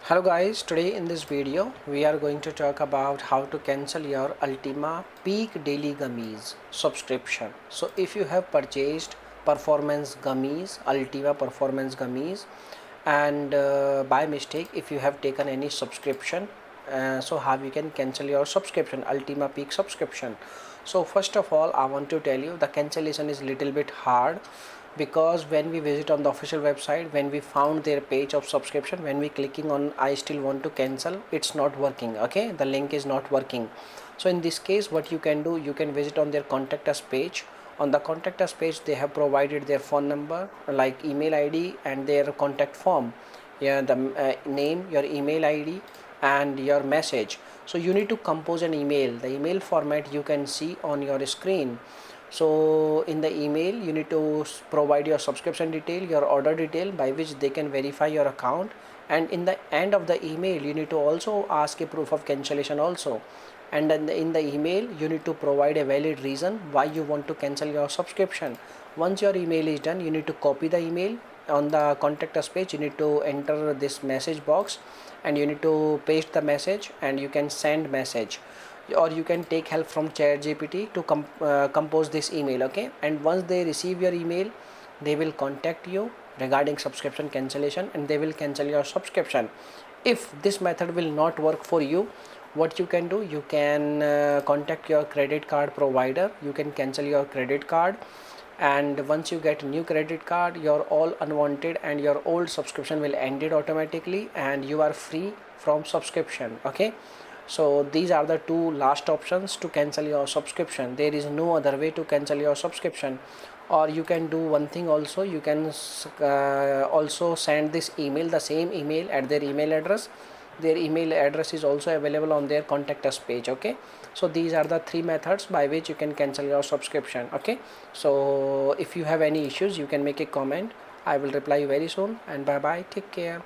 Hello guys, today in this video we are going to talk about how to cancel your Ultima Peak Daily Gummies subscription. So if you have purchased performance gummies, Ultima performance gummies, and by mistake if you have taken any subscription, so how you can cancel your subscription, Ultima Peak subscription. So first of all I want to tell you the cancellation is little bit hard, because when we visit on the official website, when we found their page of subscription, when we clicking on I still want to cancel, it's not working. Okay, the link is not working. So in this case what you can do, you can visit on their contact us page. On the contact us page they have provided their phone number, like email id and their contact form. Yeah, the name, your email id and your message. So you need to compose an email. The email format you can see on your screen. So in the email you need to provide your subscription detail, your order detail, by which they can verify your account, and in the end of the email you need to also ask a proof of cancellation also. And then in the email you need to provide a valid reason why you want to cancel your subscription. Once your email is done, you need to copy the email. On the contact us page you need to enter this message box and you need to paste the message and you can send message, or you can take help from ChatGPT to compose this email. Okay, and once they receive your email they will contact you regarding subscription cancellation and they will cancel your subscription. If this method will not work for you, what you can do, you can contact your credit card provider. You can cancel your credit card, and once you get new credit card, your all unwanted and your old subscription will end it automatically and you are free from subscription. Okay, so these are the two last options to cancel your subscription. There is no other way to cancel your subscription. Or you can do one thing also, you can also send this email, the same email, at their email address. Their email address is also available on their contact us page. Okay, so these are the three methods by which you can cancel your subscription. Okay, so if you have any issues you can make a comment. I will reply you very soon, and bye bye, take care.